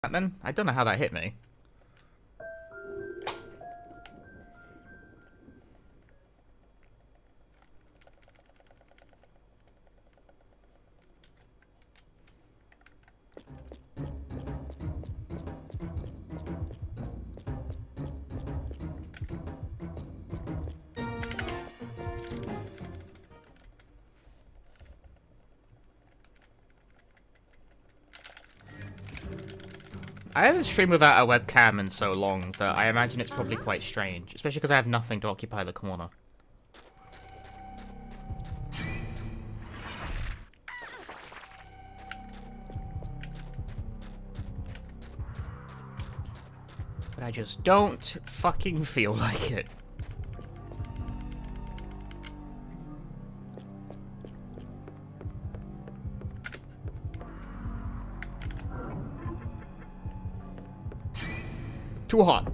Then I don't know how that hit me. I haven't streamed without a webcam in so long that I imagine it's probably quite strange, especially because I have nothing to occupy the corner. But I just don't fucking feel like it. Too hot.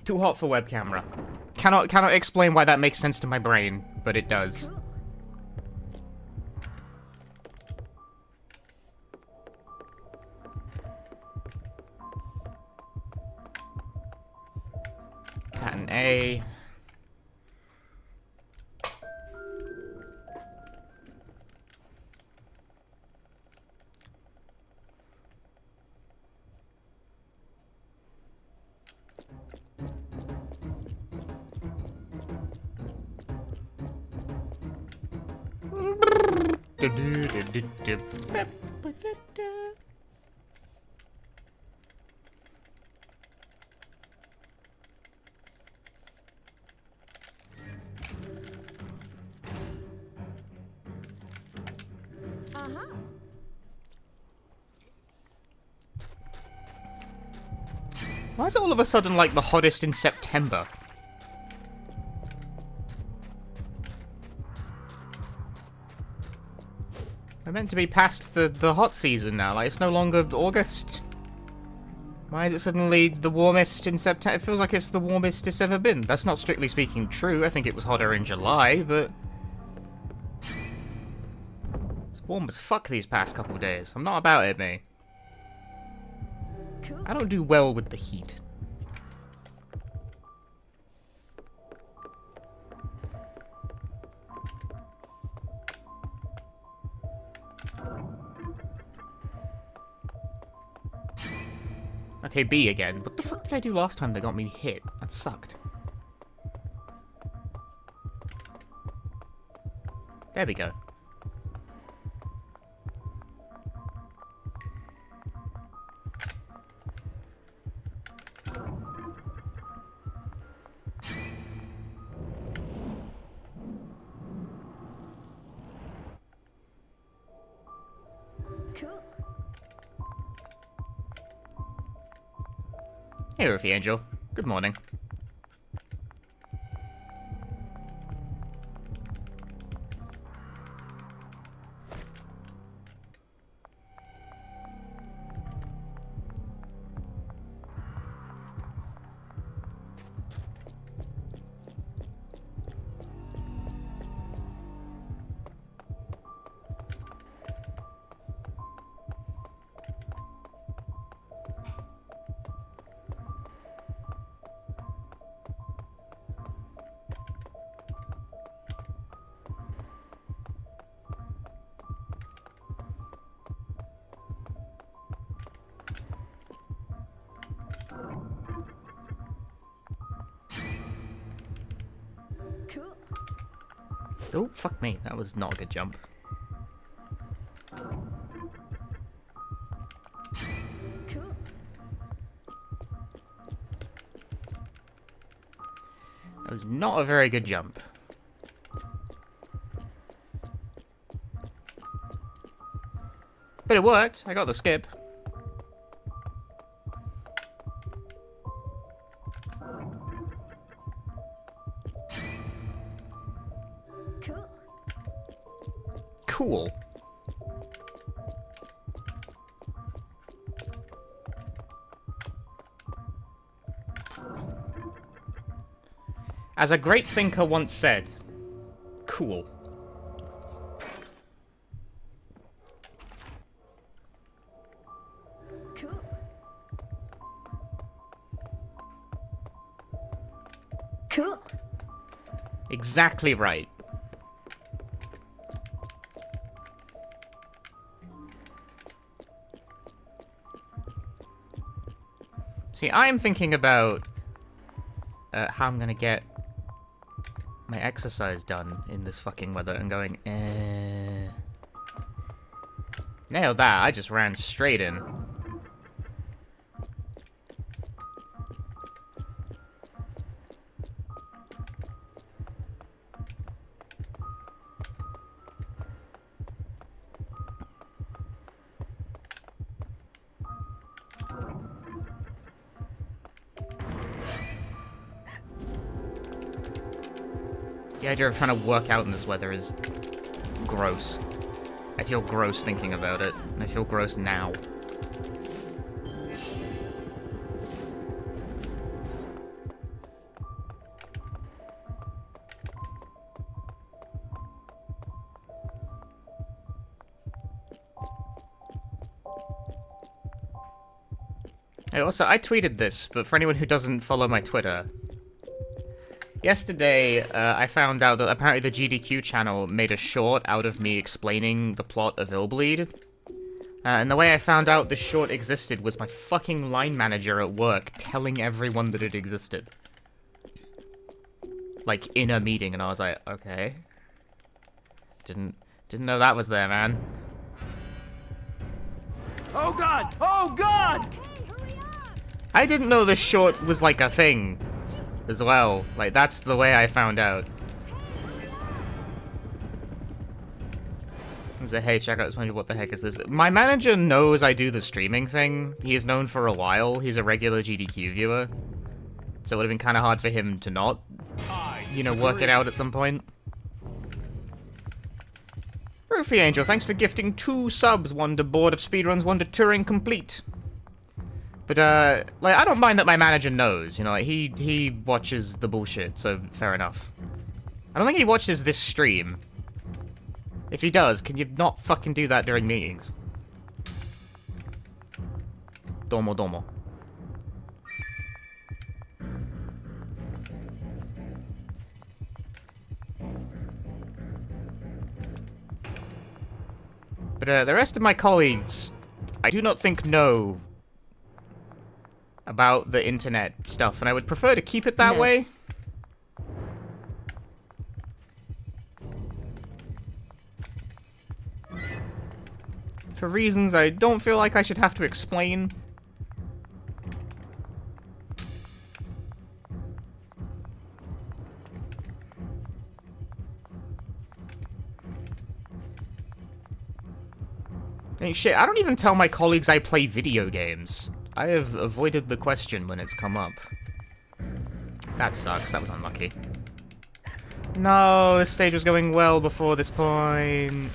Too hot for web camera. Cannot explain why that makes sense to my brain, but it does. Pattern A. Why is it all of a sudden like the hottest in September? We're meant to be past the hot season now, like it's no longer August. Why is it suddenly the warmest in September? It feels like it's the warmest it's ever been. That's not strictly speaking true, I think it was hotter in July, but... It's warm as fuck these past couple days. I'm not about it, me. I don't do well with the heat. Okay, B again. What the fuck did I do last time that got me hit? That sucked. There we go. Hey, Ruffy Angel. Good morning. Oh, fuck me. That was not a good jump. That was not a very good jump. But it worked. I got the skip. Cool. As a great thinker once said, cool. Exactly right. See, I'm thinking about how I'm gonna get my exercise done in this fucking weather and going, Nailed that, I just ran straight in. The idea of trying to work out in this weather is gross. I feel gross thinking about it, and I feel gross now. Hey, also, I tweeted this, but for anyone who doesn't follow my Twitter, yesterday, I found out that apparently the GDQ channel made a short out of me explaining the plot of Illbleed. And the way I found out this short existed was my fucking line manager at work telling everyone that it existed. Like, in a meeting, and I was like, okay. Didn't know that was there, man. Oh god! Oh god! I didn't know this short was like a thing as well. Like, that's the way I found out. I was like, hey, check out this movie, what the heck is this? My manager knows I do the streaming thing. He has known for a while. He's a regular GDQ viewer. So it would have been kind of hard for him to not, you know, work it out at some point. Roofy Angel, thanks for gifting 2 subs. 1 to Board of Speedruns, 1 to Turing Complete. But, like, I don't mind that my manager knows, you know, like, he watches the bullshit, so fair enough. I don't think he watches this stream. If he does, can you not fucking do that during meetings? Domo domo. But, the rest of my colleagues, I do not think know about the internet stuff, and I would prefer to keep it that way. For reasons I don't feel like I should have to explain. Hey, shit, I don't even tell my colleagues I play video games. I have avoided the question when it's come up. That sucks, that was unlucky. No, this stage was going well before this point.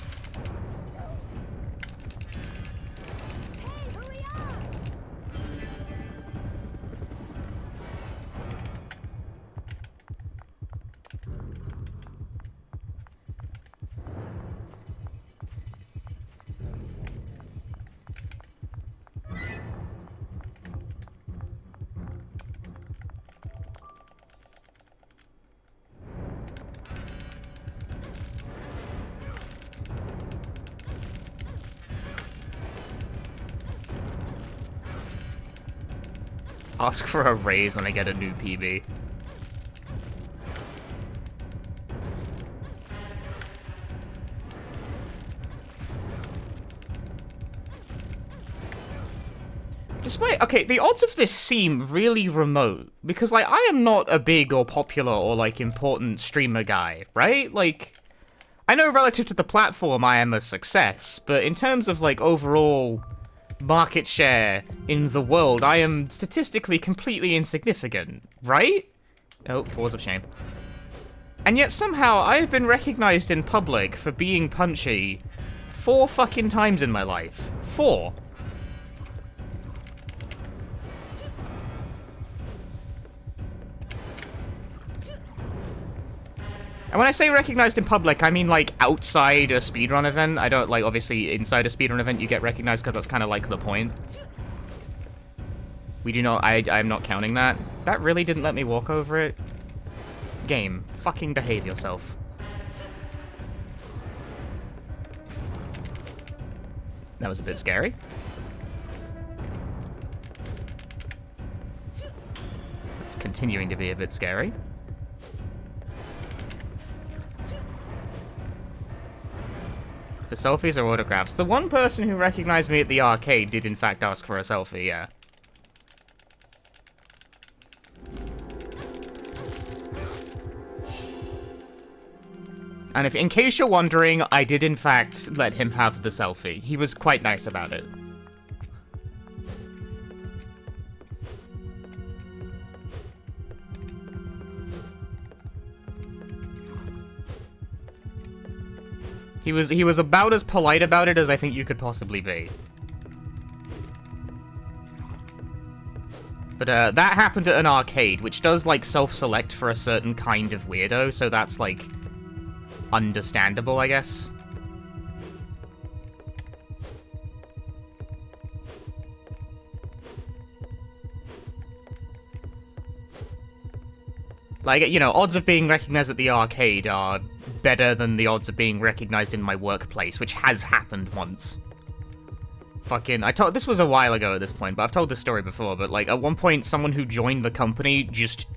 Ask for a raise when I get a new PB. Despite, okay, the odds of this seem really remote, because, like, I am not a big or popular or, like, important streamer guy, right? Like, I know relative to the platform I am a success, but in terms of, like, overall market share in the world, I am statistically completely insignificant, right? Oh, pause of shame. And yet somehow I have been recognized in public for being punchy 4 fucking times in my life. 4. And when I say recognized in public, I mean, like, outside a speedrun event. I don't, like, obviously, inside a speedrun event, you get recognized because that's kind of, like, the point. We do not, I'm not counting that. That really didn't let me walk over it. game. Fucking behave yourself. That was a bit scary. It's continuing to be a bit scary. The selfies or autographs? The one person who recognized me at the arcade did in fact ask for a selfie, yeah. And if, in case you're wondering, I did in fact let him have the selfie. He was quite nice about it. He was about as polite about it as I think you could possibly be. But that happened at an arcade, which does like self-select for a certain kind of weirdo, so that's like understandable, I guess. Like, you know, odds of being recognized at the arcade are better than the odds of being recognized in my workplace, which has happened once. Fucking, this was a while ago at this point, but I've told this story before, but like, at one point, someone who joined the company just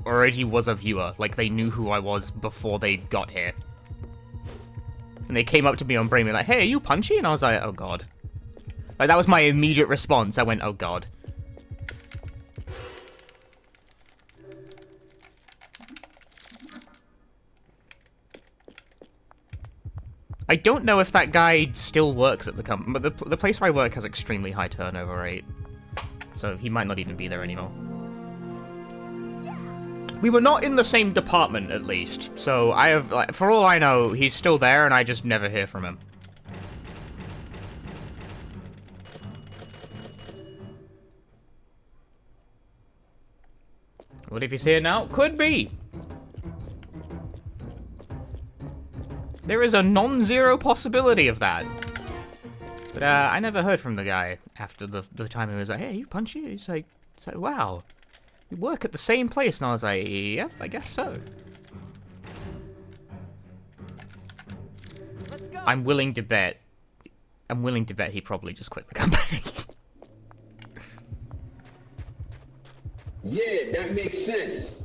already was a viewer. Like, they knew who I was before they got here. And they came up to me on Brain, like, hey, are you Punchy? And I was like, oh god. Like, that was my immediate response. I went, oh god. I don't know if that guy still works at the company, but the place where I work has extremely high turnover rate. So he might not even be there anymore. We were not in the same department, at least. So I have, like, for all I know, he's still there and I just never hear from him. What if he's here now? Could be! There is a non-zero possibility of that. But I never heard from the guy after the time he was like, hey, you Punchy? He's like, wow, you work at the same place. And I was like, yep, I guess so. Let's go. I'm willing to bet he probably just quit the company. Yeah, that makes sense.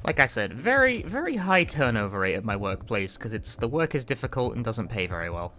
Like I said, very, very high turnover rate at my workplace, because the work is difficult and doesn't pay very well.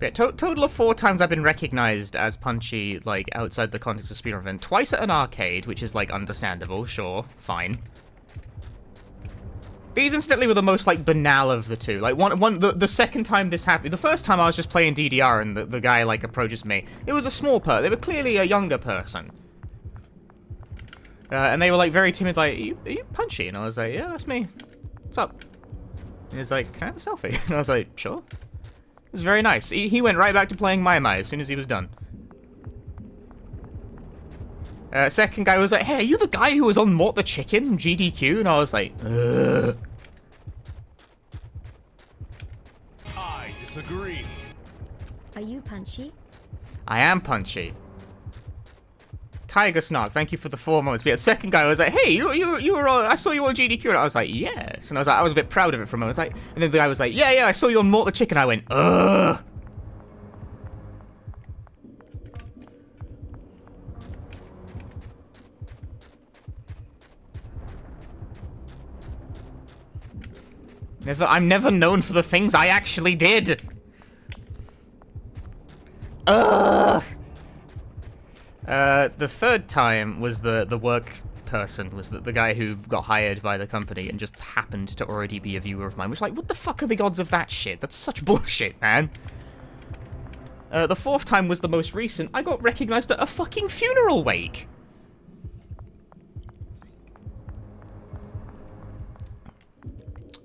Yeah, total of 4 times I've been recognized as Punchy, like, outside the context of speedrun event. Twice at an arcade, which is, like, understandable, sure, fine. These incidentally were the most, like, banal of the two. Like, the second time this happened, the first time I was just playing DDR and the guy, like, approaches me. It was a small they were clearly a younger person. And they were, like, very timid, like, are you Punchy? And I was like, yeah, that's me. What's up? And he's like, can I have a selfie? And I was like, sure. It was very nice. He went right back to playing My as soon as he was done. Second guy was like, hey, are you the guy who was on Mort the Chicken, GDQ? And I was like, ugh. I disagree. Are you Punchy? I am Punchy. Tiger Snark, thank you for the 4 moments. But yeah, the second guy was like, hey, you were on, I saw you on GDQ. And I was like, yes. And I was a bit proud of it for a moment. And then the guy was like, yeah, I saw you on Mort the Chicken. I went, ugh. I'm never known for the things I actually did. Ugh. The third time was the work person, was the guy who got hired by the company and just happened to already be a viewer of mine, which, like, what the fuck are the odds of that shit? That's such bullshit, man. The fourth time was the most recent. I got recognized at a fucking funeral wake.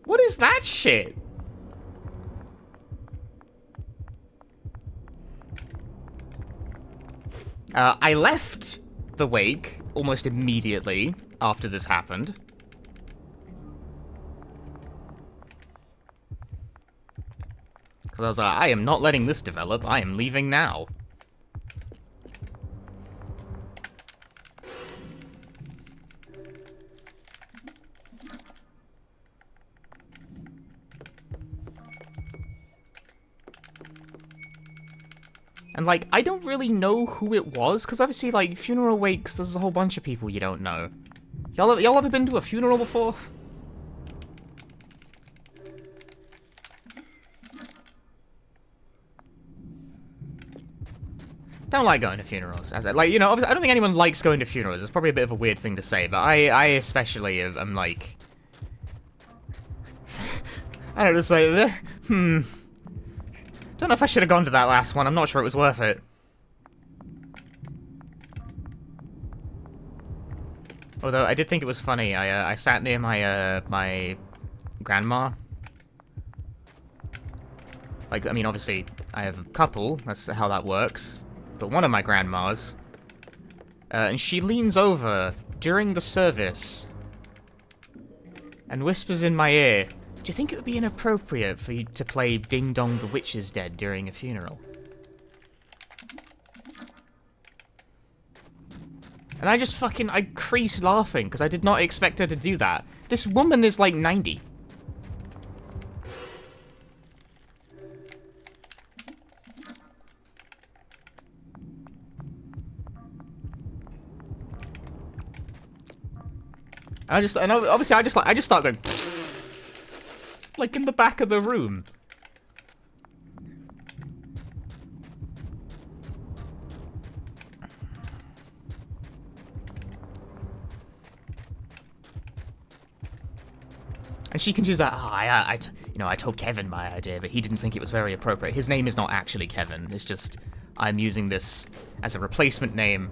What is that shit? I left the wake almost immediately after this happened. Because I was like, I am not letting this develop. I am leaving now. And, like, I don't really know who it was, because obviously, like, funeral wakes, there's a whole bunch of people you don't know. Y'all ever been to a funeral before? Don't like going to funerals. Like, you know, I don't think anyone likes going to funerals. It's probably a bit of a weird thing to say, but I especially am like... I don't know, it's like, Don't know if I should have gone to that last one. I'm not sure it was worth it. Although, I did think it was funny. I sat near my, my grandma. Like, I mean, obviously, I have a couple. That's how that works. But one of my grandmas, and she leans over during the service and whispers in my ear, "Do you think it would be inappropriate for you to play Ding Dong the Witch is Dead during a funeral?" And I just fucking, I creased laughing because I did not expect her to do that. This woman is like 90. And obviously I just start going like in the back of the room. And she can use that, you know, I told Kevin my idea, but he didn't think it was very appropriate. His name is not actually Kevin, it's just, I'm using this as a replacement name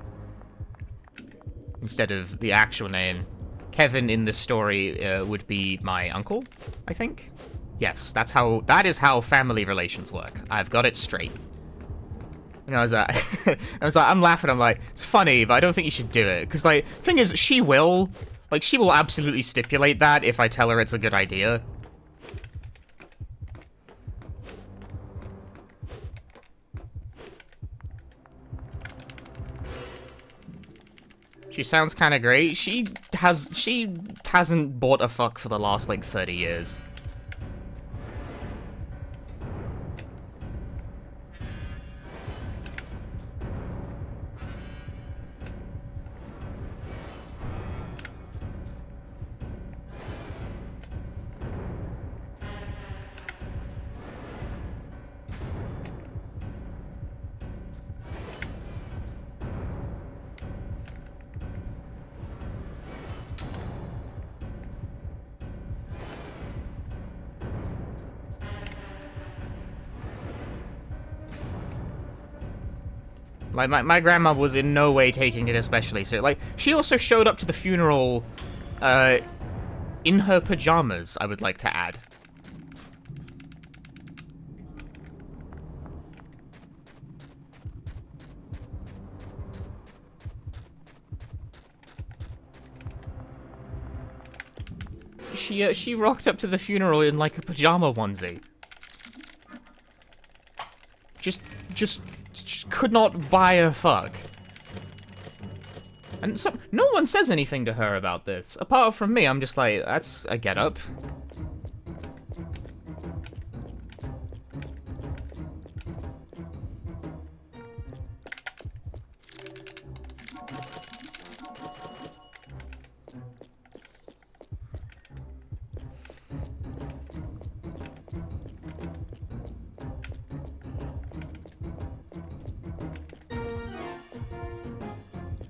instead of the actual name. Kevin in this story would be my uncle, I think. Yes, that is how family relations work. I've got it straight. And I was like, I'm laughing, I'm like, it's funny, but I don't think you should do it. Because, like, thing is, she will absolutely stipulate that if I tell her it's a good idea. She sounds kind of great. She hasn't bought a fuck for the last, like, 30 years. Like, my grandma was in no way taking it especially seriously. Like, she also showed up to the funeral, in her pajamas, I would like to add. She rocked up to the funeral in, like, a pajama onesie. Just could not buy a fuck. And so, no one says anything to her about this. Apart from me, I'm just like, that's a get up.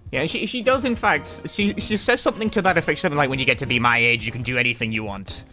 Yeah, she does in fact. She says something to that effect, something like, "When you get to be my age, you can do anything you want."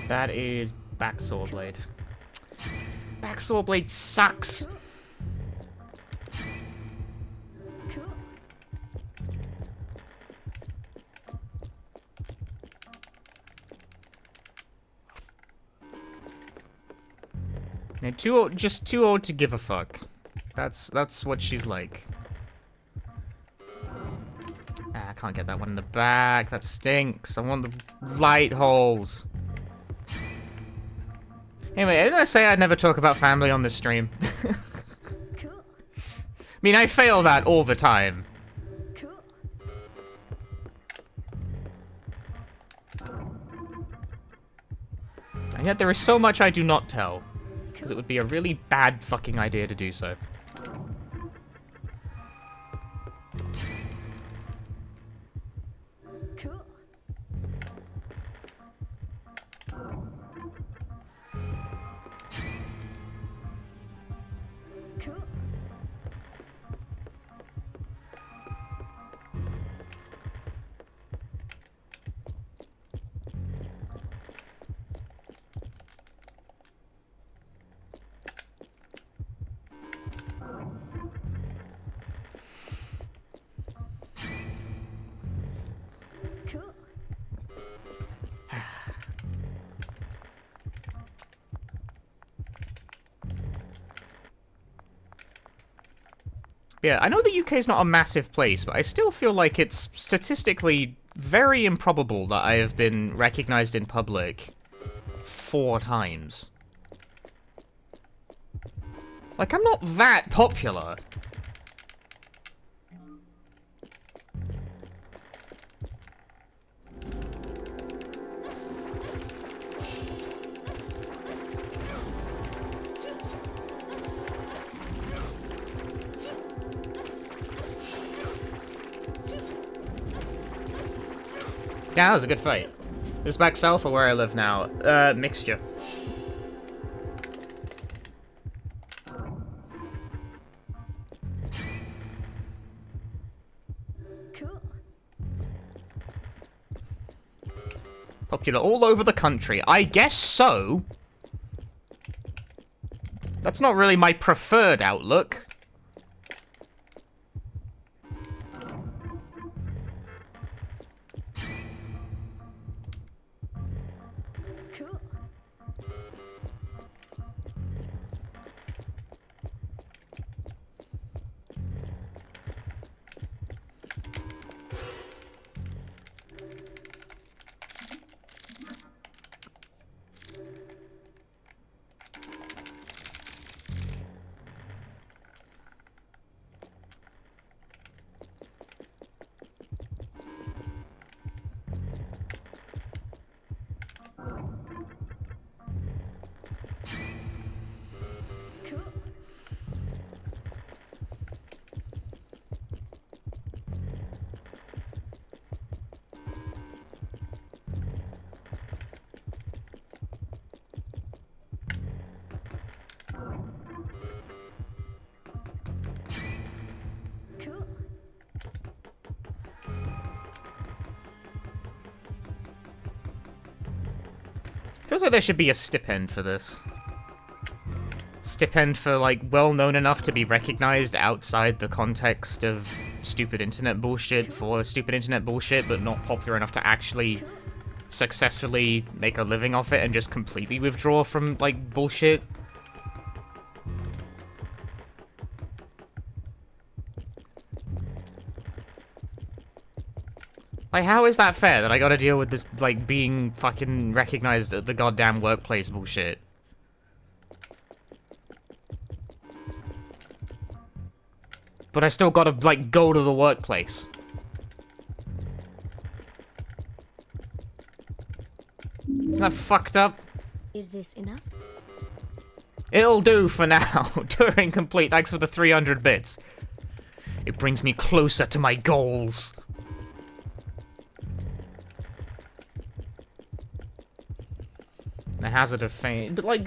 That is backsaw blade. Backsaw blade sucks. Yeah, just too old to give a fuck. That's what she's like. Ah, I can't get that one in the back. That stinks. I want the light holes. Anyway, didn't I say I'd never talk about family on this stream? I mean, I fail that all the time. And yet there is so much I do not tell. Because it would be a really bad fucking idea to do so. Yeah, I know the UK is not a massive place, but I still feel like it's statistically very improbable that I have been recognized in public 4 times. Like, I'm not that popular. Yeah, that was a good fight. This back south or where I live now? Mixture. Cool. Popular all over the country. I guess so. That's not really my preferred outlook. Cool. Cool. Cool. Feels like there should be a stipend for this. Stipend for, like, well-known enough to be recognized outside the context of stupid internet bullshit for stupid internet bullshit, but not popular enough to actually successfully make a living off it and just completely withdraw from, like, bullshit. Like, how is that fair that I gotta deal with this, like, being fucking recognized at the goddamn workplace bullshit? But I still gotta, like, go to the workplace. Isn't that fucked up? Is this enough? It'll do for now. Turing complete. Thanks for the 300 bits. It brings me closer to my goals. The hazard of fame. But, like,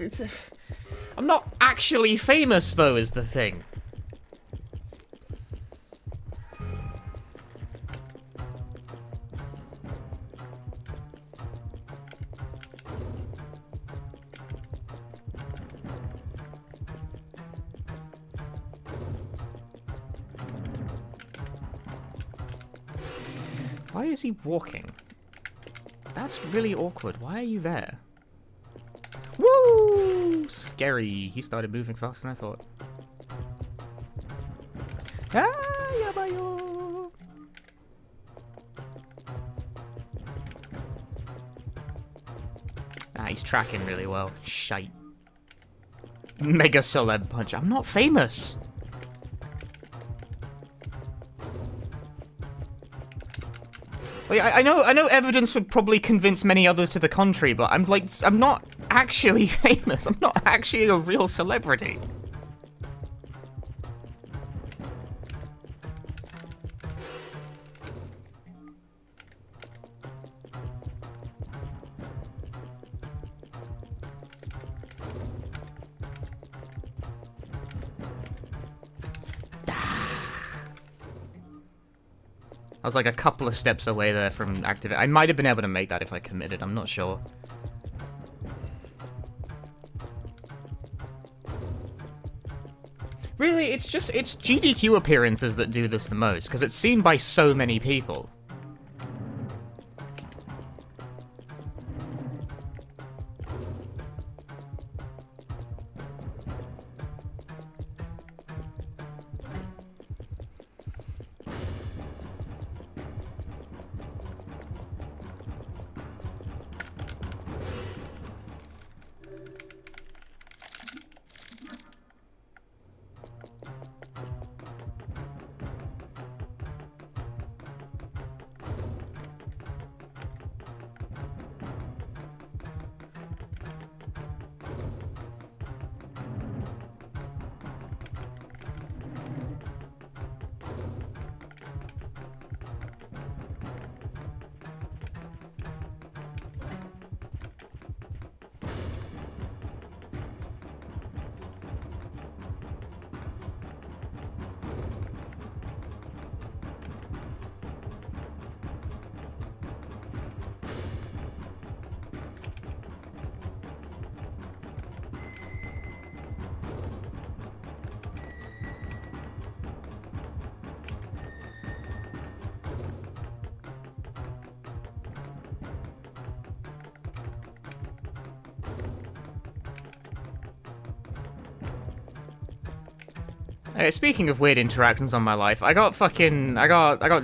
I'm not actually famous, though, is the thing. Why is he walking? That's really awkward. Why are you there? Woo! Scary. He started moving faster than I thought. Ah, yabayo! Ah, he's tracking really well. Shite. Mega celeb punch. I'm not famous. Like, I know evidence would probably convince many others to the contrary, but I'm not actually famous. I'm not actually a real celebrity. I was like a couple of steps away there from activate. I might have been able to make that if I committed, I'm not sure. Really, it's GDQ appearances that do this the most, because it's seen by so many people. Speaking of weird interactions on my life, I got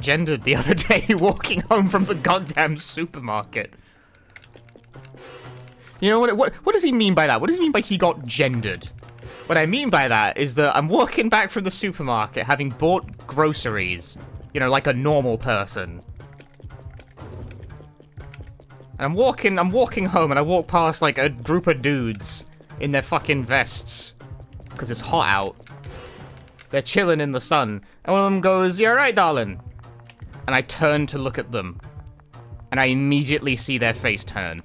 gendered the other day walking home from the goddamn supermarket. You know what does he mean by that? What does he mean by he got gendered? What I mean by that is that I'm walking back from the supermarket having bought groceries, you know, like a normal person. And I'm walking home and I walk past like a group of dudes in their fucking vests because it's hot out. They're chilling in the sun, and one of them goes, "You alright, darling?" And I turn to look at them, and I immediately see their face turn.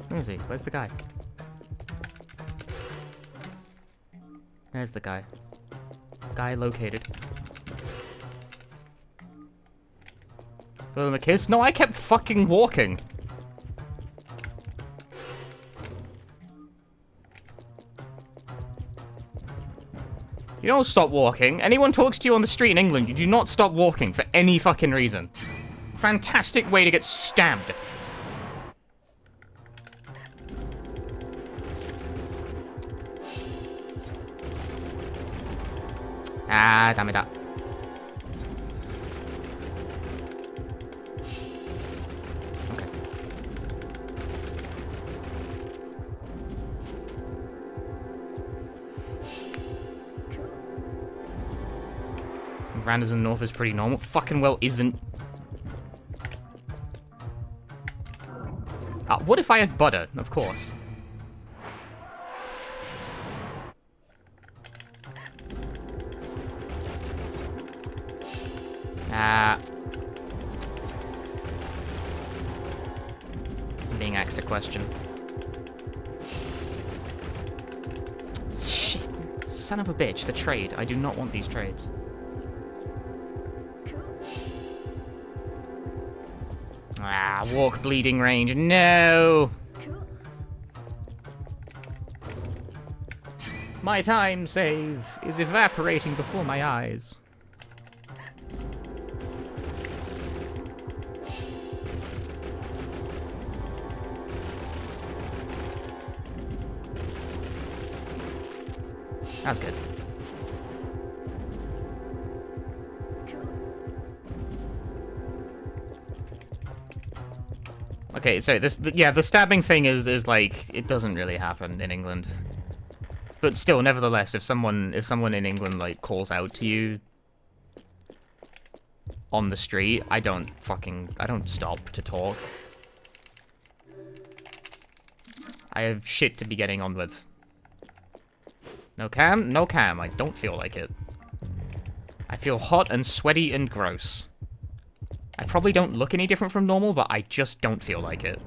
Where is he? Where's the guy? There's the guy. Guy located. Throw them a kiss? No, I kept fucking walking. You don't stop walking. Anyone talks to you on the street in England, you do not stop walking for any fucking reason. Fantastic way to get stabbed. Ah, damn it up. Okay. Randers in the north is pretty normal. Fucking well isn't. What if I had butter? Of course. I'm being asked a question. Shit. Son of a bitch. The trade. I do not want these trades. Walk bleeding range. No! My time save is evaporating before my eyes. That's good. Okay, so the stabbing thing is like, it doesn't really happen in England. But still, nevertheless, if someone in England like calls out to you on the street, I don't stop to talk. I have shit to be getting on with. No cam? No cam. I don't feel like it. I feel hot and sweaty and gross. I probably don't look any different from normal, but I just don't feel like it.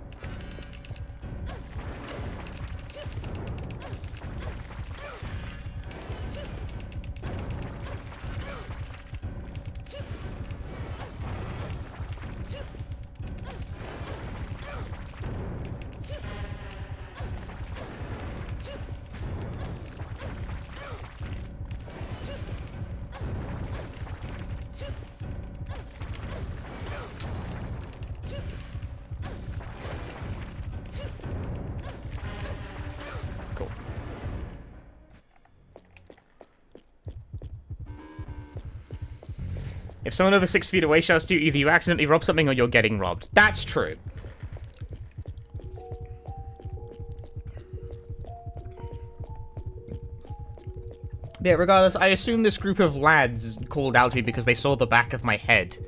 If someone over 6 feet away shouts to you, either you accidentally rob something or you're getting robbed. That's true. Yeah, regardless, I assume this group of lads called out to me because they saw the back of my head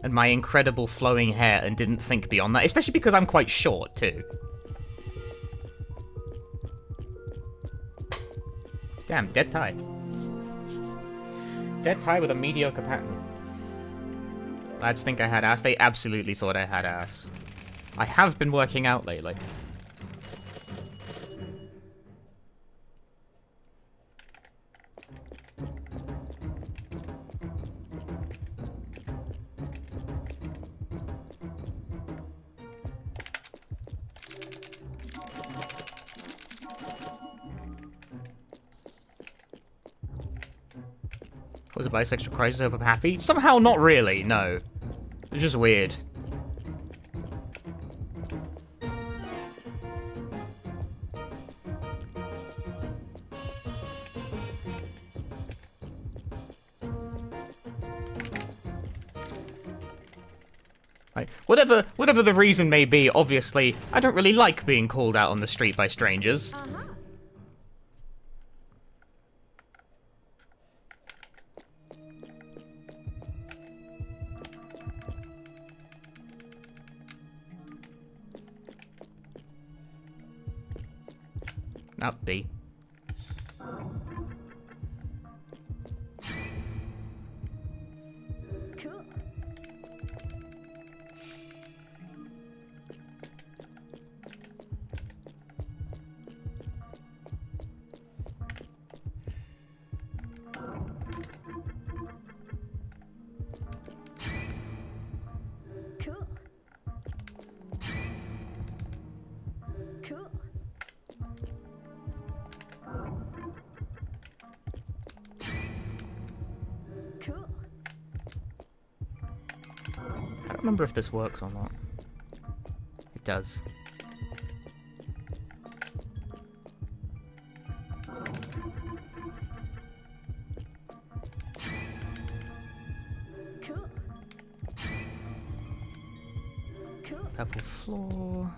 and my incredible flowing hair and didn't think beyond that, especially because I'm quite short, too. Damn, dead tie. Dead tie with a mediocre pattern. Lads think I had ass. They absolutely thought I had ass. I have been working out lately. Was a bisexual crisis over happy? Somehow not really, no. It's just weird. Like, whatever the reason may be, obviously, I don't really like being called out on the street by strangers. Not B. Cool. Cool. Cool. Cool. I don't remember if this works or not. It does. Purple floor.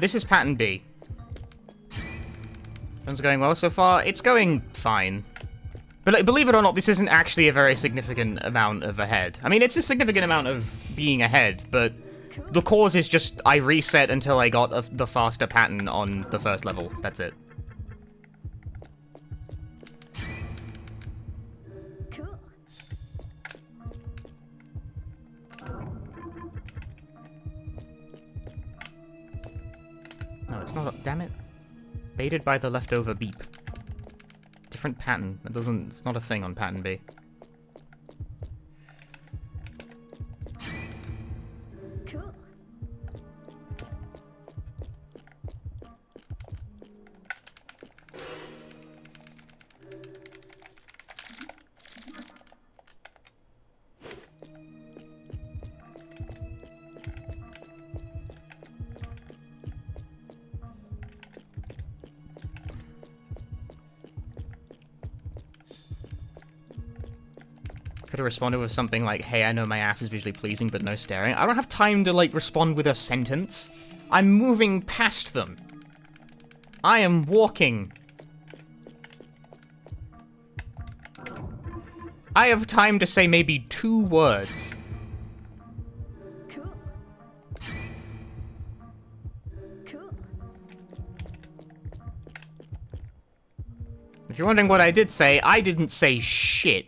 This is pattern B. Things are going well so far. It's going fine. But like, believe it or not, this isn't actually a very significant amount of ahead. I mean, it's a significant amount of being ahead, but the cause is just I reset until I got the faster pattern on the first level. That's it. Cool. No, it's not. Damn it. Baited by the leftover beep. Different pattern. That doesn't. It's not a thing on pattern B. Cool. Could have responded with something like, hey, I know my ass is visually pleasing, but no staring. I don't have time to, like, respond with a sentence. I'm moving past them. I am walking. I have time to say maybe 2 words. Cool. Cool. If you're wondering what I did say, I didn't say shit.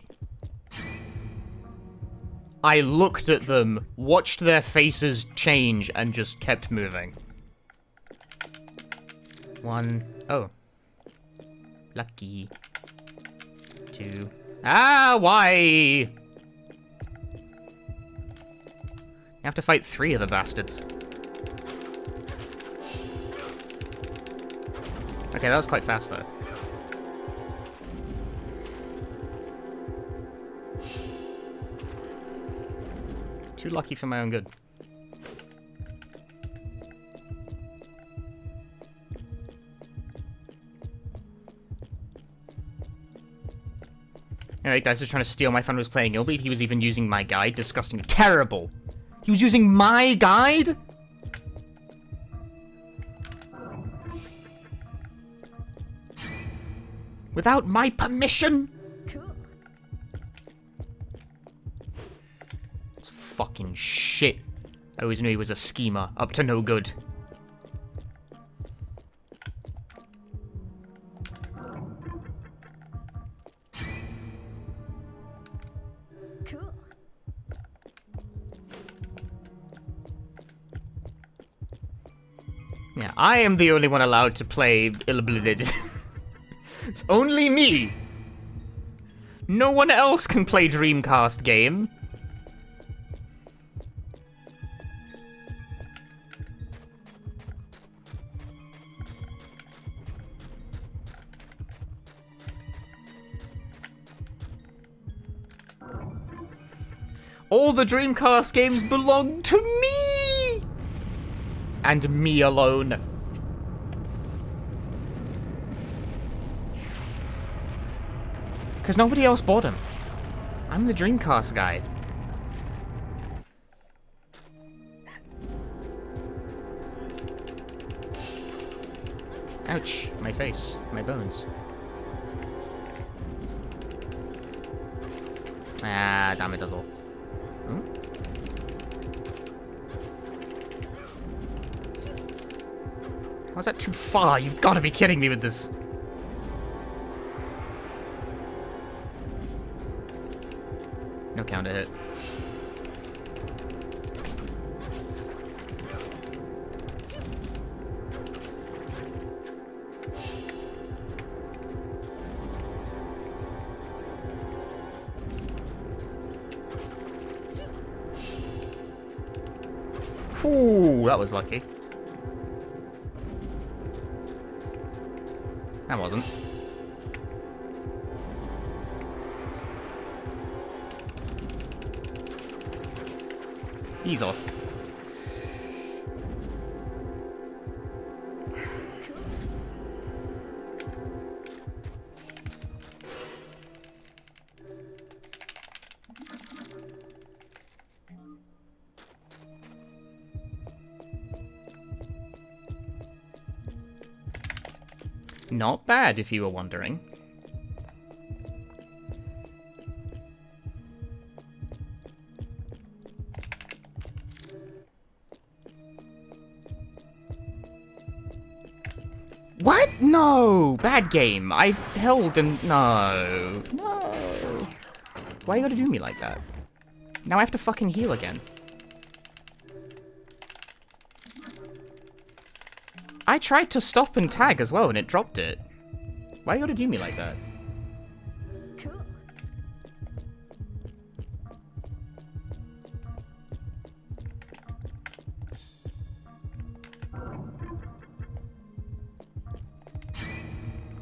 I looked at them, watched their faces change, and just kept moving. 1. Oh. Lucky. 2. Ah, why? You have to fight 3 of the bastards. Okay, that was quite fast, though. Too lucky for my own good. Alright, guys was trying to steal my thunder was playing Illbleed. He was even using my guide. Disgusting. Terrible. He was using my guide? Without my permission? Cool. Fucking shit. I always knew he was a schemer, up to no good. Cool. Yeah, I am the only one allowed to play Illbleed. It's only me. No one else can play Dreamcast game. All the Dreamcast games belong to me! And me alone. Because nobody else bought them. I'm the Dreamcast guy. Ouch. My face. My bones. Ah, damn it, that's all. Hmm? How's that too far? You've got to be kidding me with this. No counter hit. Ooh, that was lucky. That wasn't. He's off. Not bad, if you were wondering. What? No! Bad game. I held and... No. No. Why you gotta do me like that? Now I have to fucking heal again. I tried to stop and tag as well and it dropped it. Why you gotta do me like that? Cool.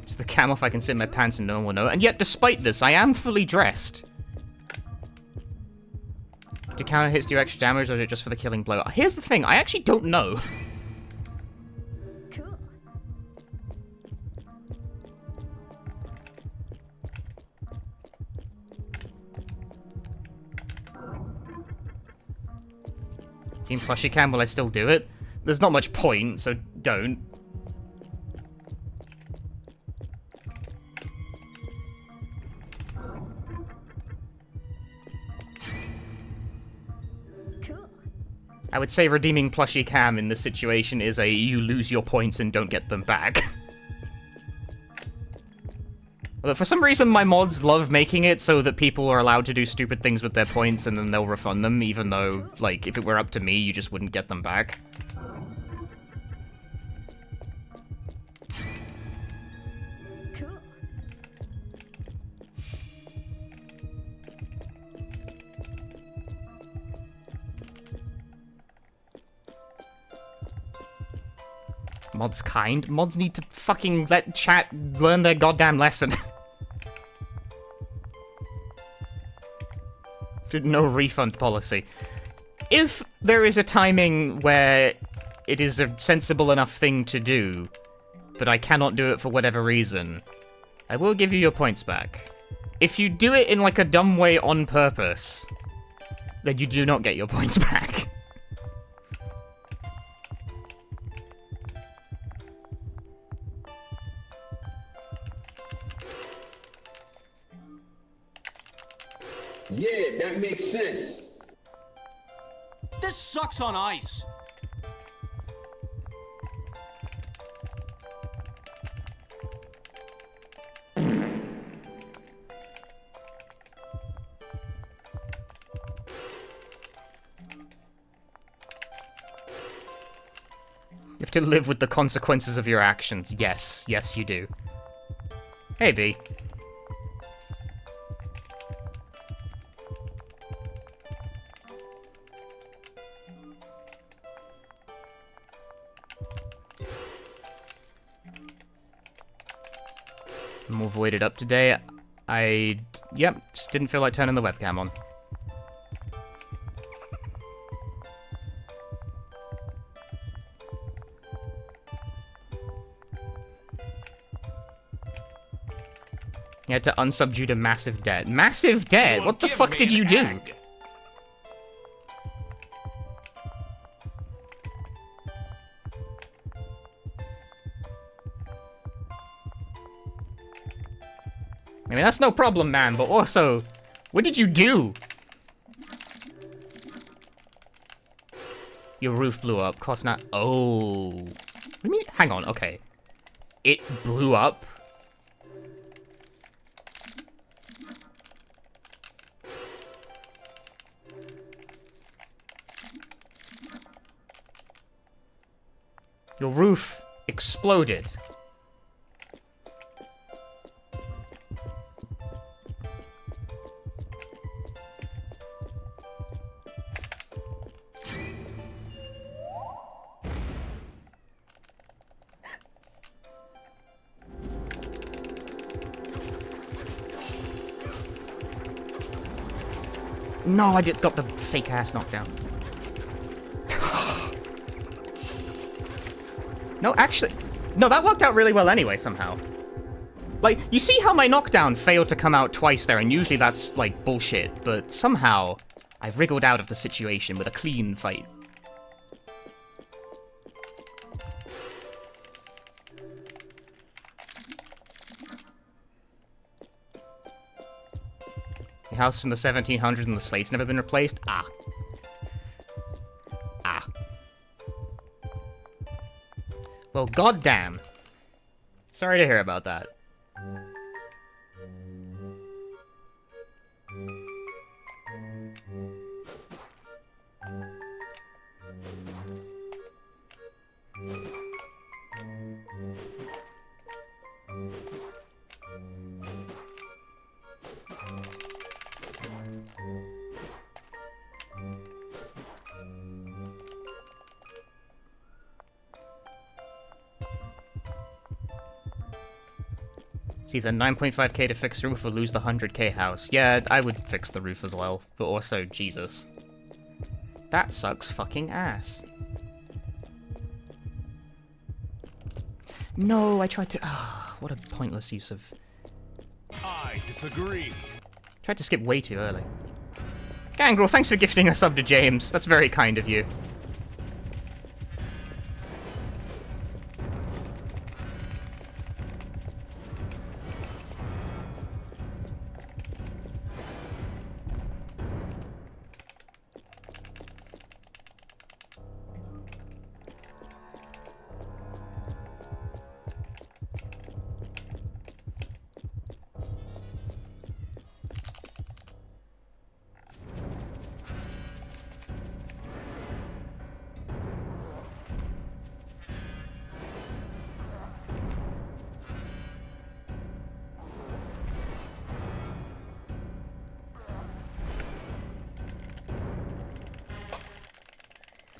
It's the cam off, I can sit in my pants and no one will know. And yet, despite this, I am fully dressed. Do counter hits do extra damage or is it just for the killing blow? Here's the thing, I actually don't know. Cool. Team plushie cam, will I still do it? There's not much point, so don't. Cool. I would say redeeming plushie cam in this situation is a you lose your points and don't get them back. Although for some reason my mods love making it so that people are allowed to do stupid things with their points and then they'll refund them, even though, like, if it were up to me, you just wouldn't get them back. Cool. Mods kind? Mods need to fucking let chat learn their goddamn lesson. No refund policy. If there is a timing where it is a sensible enough thing to do, but I cannot do it for whatever reason, I will give you your points back. If you do it in like a dumb way on purpose, then you do not get your points back. Yeah, that makes sense. This sucks on ice. You have to live with the consequences of your actions. Yes, yes you do. Hey, B. More voided up today. Yep, just didn't feel like turning the webcam on. You had to unsubdue a massive debt. Massive debt? What the fuck did you do? I mean, that's no problem, man, but also, what did you do? Your roof blew up. Cost not. Oh. What do you mean? Hang on, okay. It blew up? Your roof exploded. No, I got the fake ass knockdown. No, actually... No, that worked out really well anyway, somehow. Like, you see how my knockdown failed to come out twice there, and usually that's, like, bullshit, but somehow I wriggled out of the situation with a clean fight. house from the 1700s and the slate's never been replaced? Ah. Ah. Well, goddamn. Sorry to hear about that. It's either 9.5k to fix the roof or lose the 100k house. Yeah, I would fix the roof as well, but also, Jesus. That sucks fucking ass. No, I tried to... what a pointless use of... I disagree. Tried to skip way too early. Gangrel, thanks for gifting a sub to James. That's very kind of you.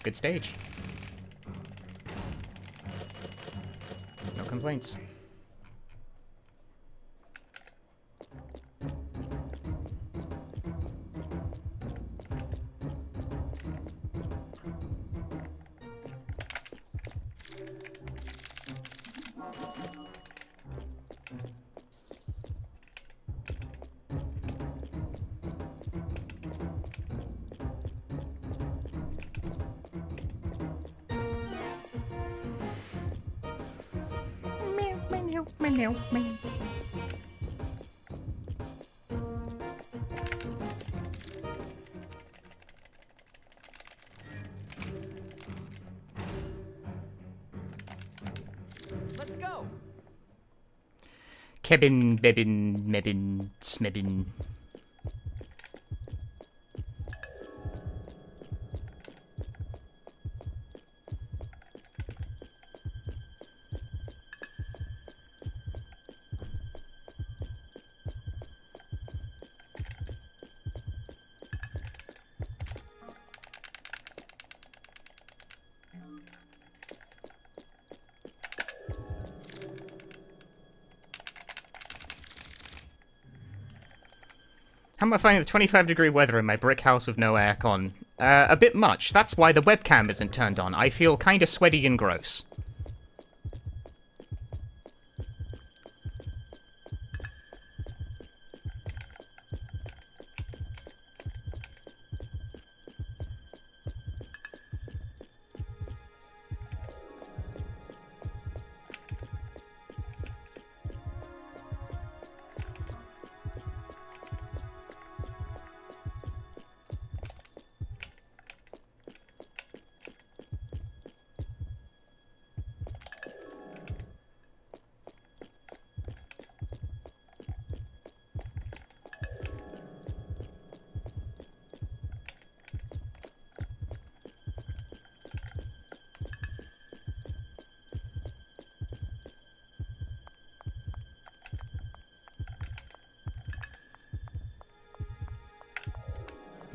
Good stage. No complaints. Let's go. Kebin, Bebin, Mebin, Smebin. How am I finding the 25-degree weather in my brick house with no aircon? A bit much. That's why the webcam isn't turned on. I feel kinda sweaty and gross.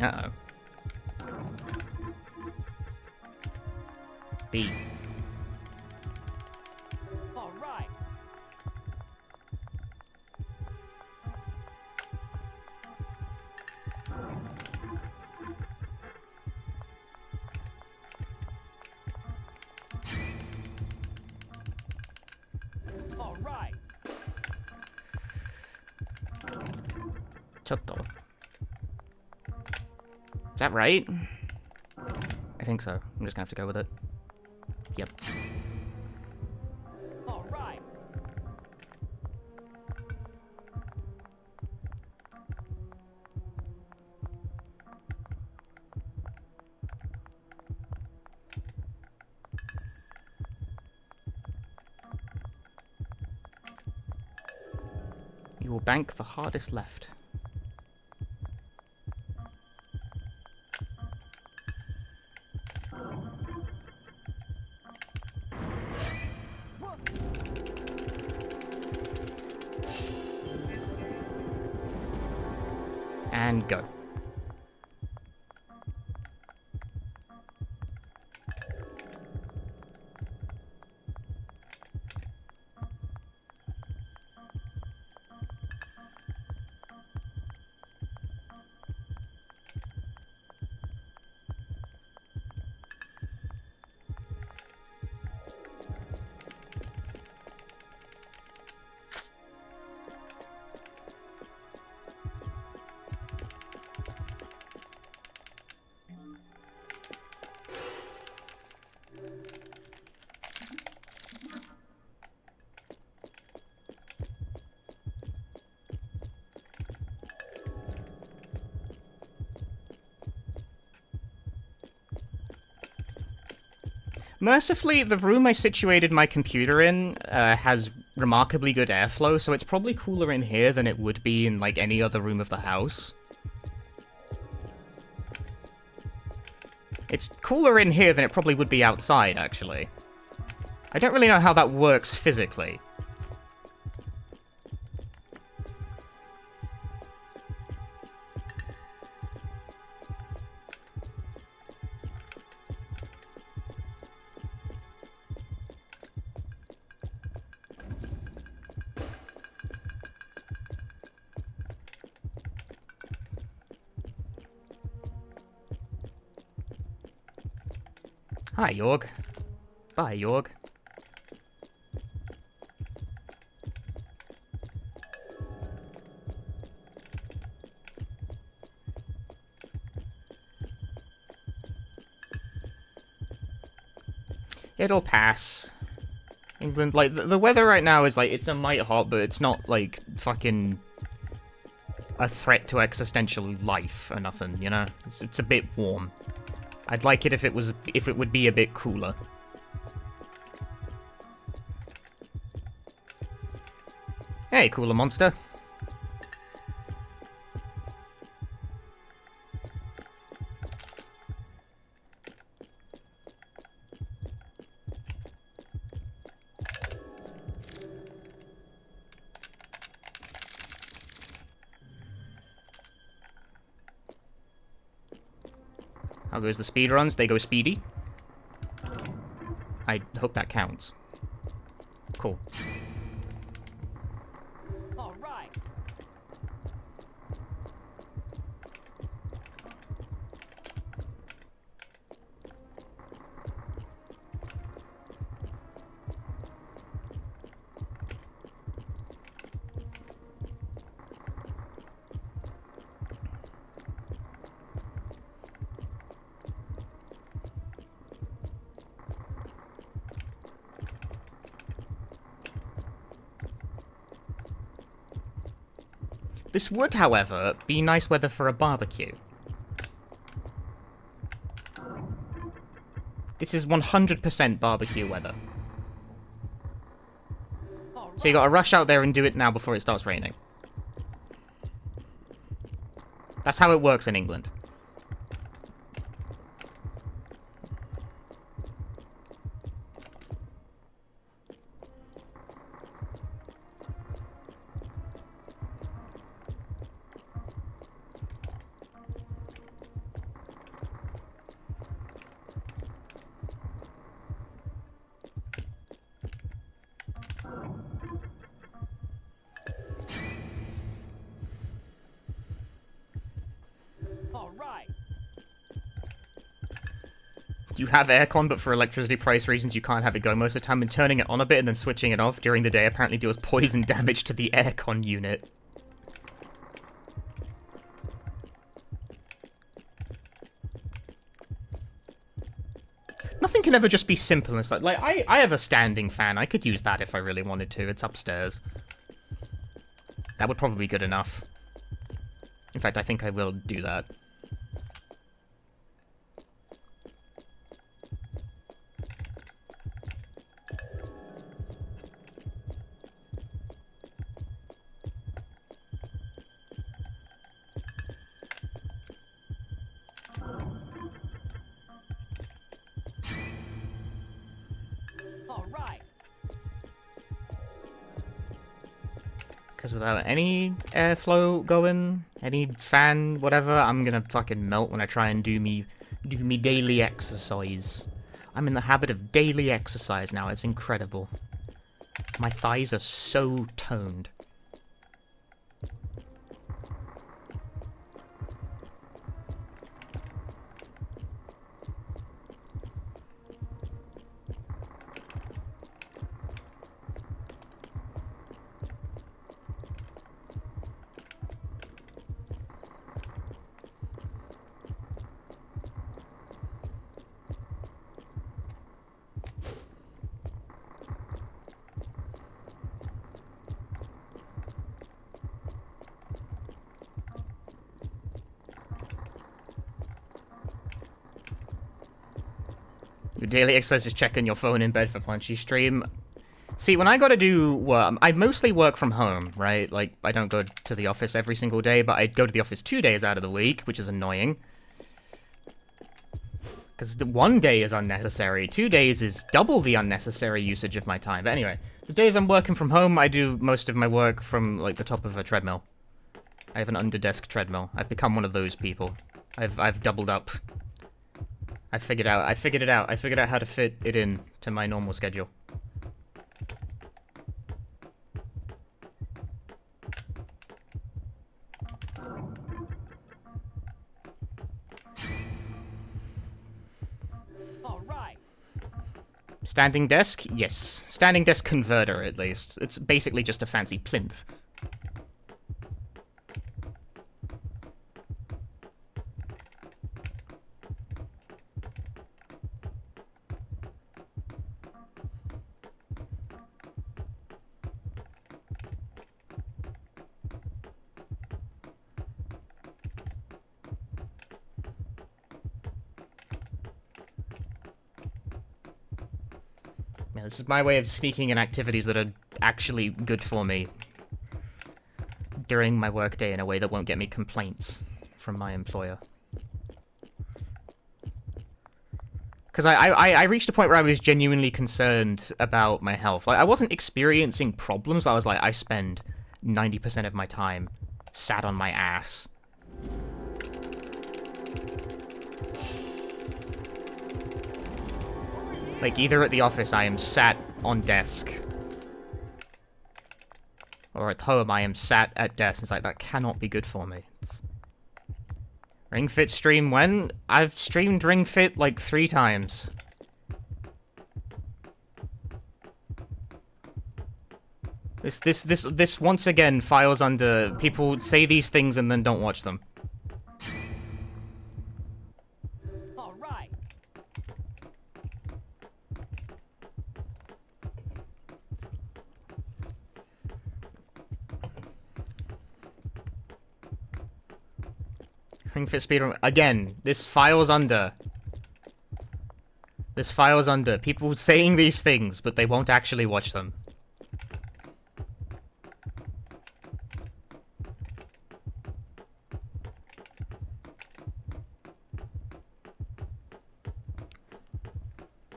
Uh-oh. B. All right. All right. Chotto. Is that right? I think so. I'm just gonna have to go with it. Yep. All right. will bank the hardest left. And go. Mercifully, the room I situated my computer in has remarkably good airflow, so it's probably cooler in here than it would be in, like, any other room of the house. It's cooler in here than it probably would be outside, actually. I don't really know how that works physically. Hi, Jorg. Bye, Jorg. It'll pass. England, like, the weather right now is, like, it's a mite hot, but it's not, like, fucking a threat to existential life or nothing, you know? It's a bit warm. I'd like it if it would be a bit cooler. Hey, cooler monster. How goes the speedruns? They go speedy. I hope that counts. Cool. All right. This would, however, be nice weather for a barbecue. This is 100% barbecue weather. So you gotta rush out there and do it now before it starts raining. That's how it works in England. All right. You have aircon, but for electricity price reasons you can't have it go most of the time, and turning it on a bit and then switching it off during the day apparently deals poison damage to the aircon unit. Nothing can ever just be simple and stuff. Like, I have a standing fan. I could use that if I really wanted to. It's upstairs. That would probably be good enough. In fact, I think I will do that. Because without any airflow going, any fan, whatever, I'm gonna fucking melt when I try and do me daily exercise. I'm in the habit of daily exercise now. It's incredible. My thighs are so toned. Your daily exercise is checking your phone in bed for punchy stream. See, when I gotta do work, I mostly work from home, right? Like, I don't go to the office every single day, but I go to the office 2 days out of the week, which is annoying. Because 1 day is unnecessary, 2 days is double the unnecessary usage of my time. But anyway, the days I'm working from home, I do most of my work from, like, the top of a treadmill. I have an under-desk treadmill. I've become one of those people. I've doubled up. I figured it out. I figured out how to fit it in to my normal schedule. All right. Standing desk? Yes. Standing desk converter, at least. It's basically just a fancy plinth. Yeah, this is my way of sneaking in activities that are actually good for me during my workday in a way that won't get me complaints from my employer. Because I reached a point where I was genuinely concerned about my health. Like, I wasn't experiencing problems, but I was like, I spend 90% of my time sat on my ass. Like, either at the office, I am sat on desk. Or at home, I am sat at desk. It's like, that cannot be good for me. Ring Fit stream when? I've streamed Ring Fit like 3 times. This once again files under people say these things and then don't watch them. All right. Ring Fit speedrun again. This files under people saying these things, but they won't actually watch them.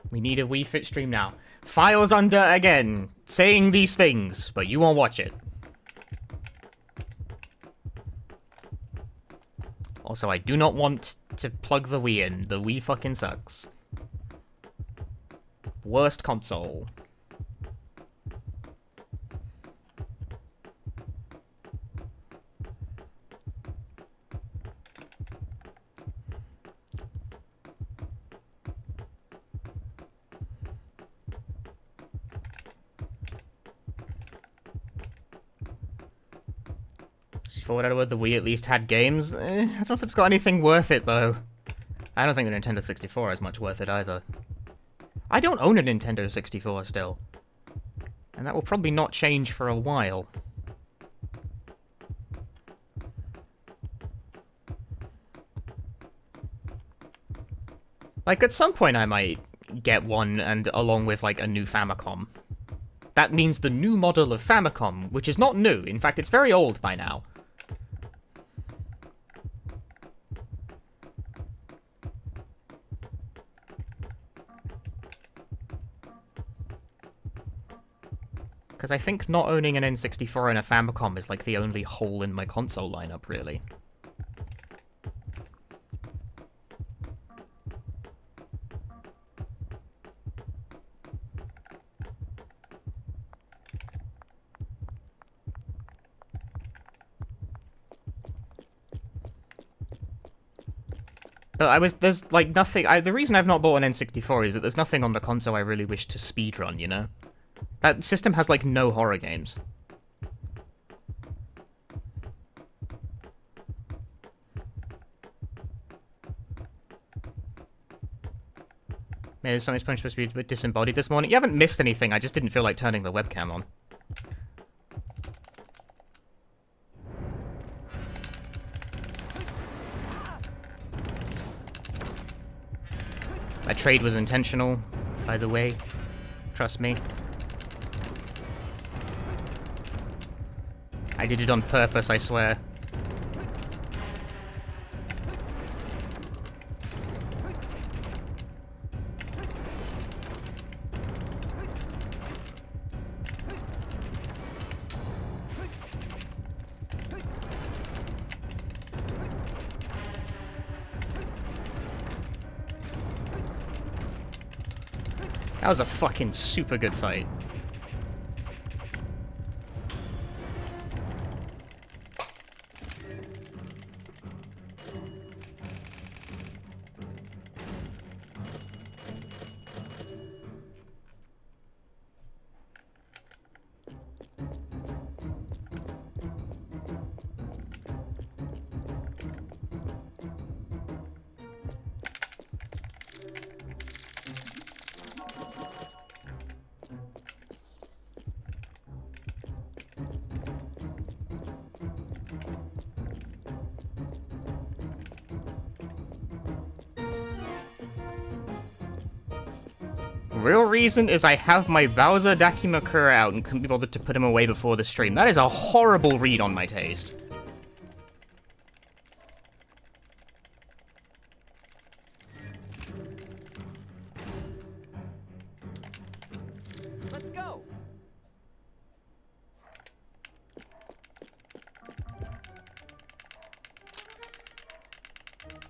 We need a Wii Fit stream now. Files under again, saying these things, but you won't watch it. Also, I do not want to plug the Wii in. The Wii fucking sucks. Worst console. For whatever the Wii at least had games. I don't know if it's got anything worth it, though. I don't think the Nintendo 64 has much worth it, either. I don't own a Nintendo 64 still. And that will probably not change for a while. Like, at some point I might get one, and along with, like, a new Famicom. That means the new model of Famicom, which is not new. In fact, it's very old by now. Because I think not owning an N64 and a Famicom is like the only hole in my console lineup, really. But there's like nothing, the reason I've not bought an N64 is that there's nothing on the console I really wish to speedrun, you know? That system has like no horror games. Maybe something's supposed to be a bit disembodied this morning. You haven't missed anything, I just didn't feel like turning the webcam on. That trade was intentional, by the way. Trust me. I did it on purpose, I swear. That was a fucking super good fight. Real reason is I have my Bowser Dakimakura out and couldn't be bothered to put him away before the stream. That is a horrible read on my taste. Let's go.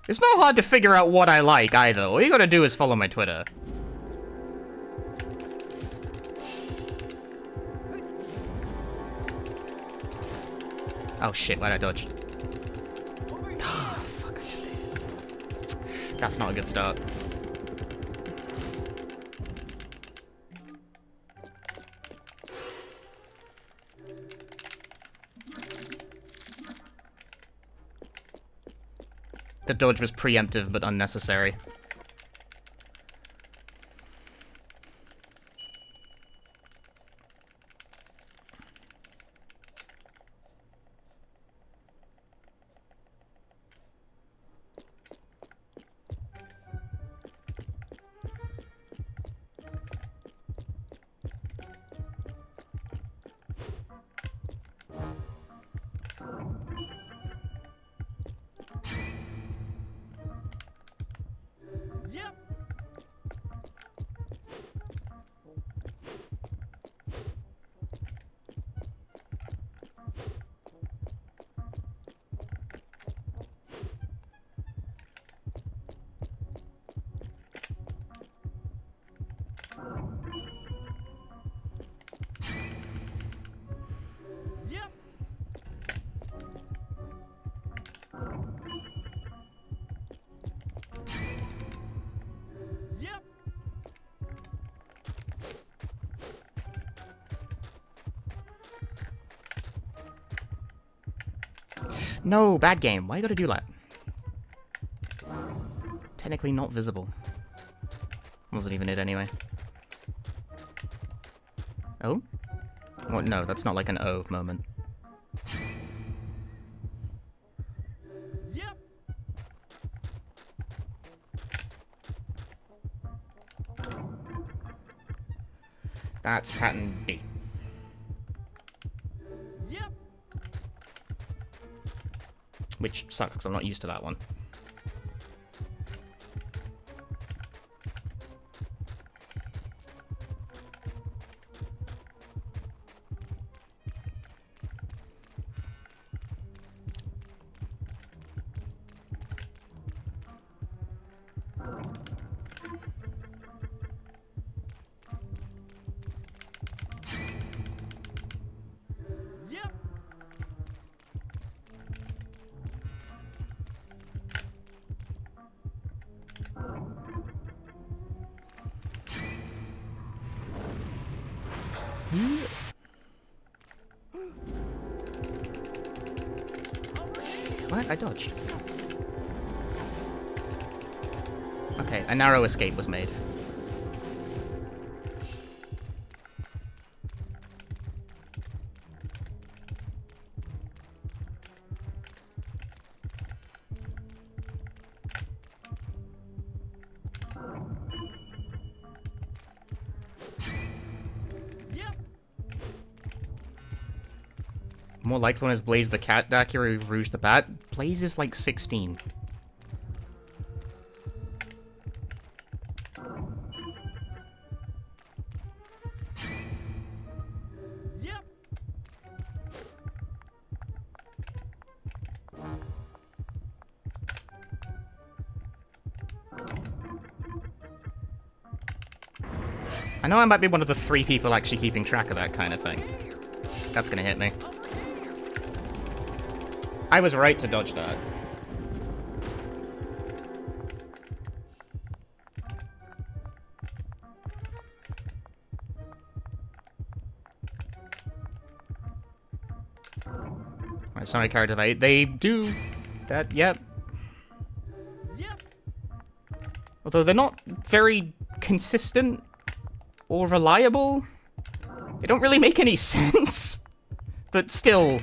It's not hard to figure out what I like, either. All you gotta do is follow my Twitter. Oh shit, why'd I dodge? Fuck. That's not a good start. The dodge was preemptive but unnecessary. Yep. Yep. Yep. No, bad game. Why you gotta do that? Technically not visible. Wasn't even it anyway. Oh? Well, no, that's not like an oh moment. Yep. That's pattern B. Yep. Which sucks because I'm not used to that one. What? I dodged. Okay, a narrow escape was made. More likely one is Blaze the Cat, Dakiri Rouge the Bat. Blaze is like 16. Yep. I know I might be one of the 3 people actually keeping track of that kind of thing. That's gonna hit me. I was right to dodge that. Right, sorry, character. They do that, yep. Yep. Although they're not very consistent or reliable. They don't really make any sense. But still,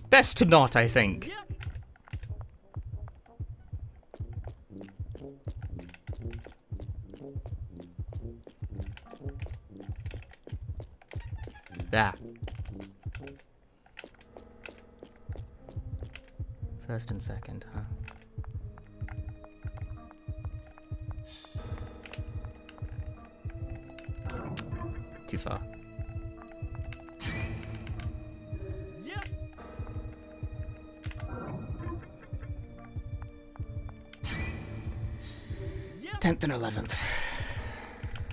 best to not, I think. Yep. There. First and second, huh? Too far. Yep. 10th and 11th.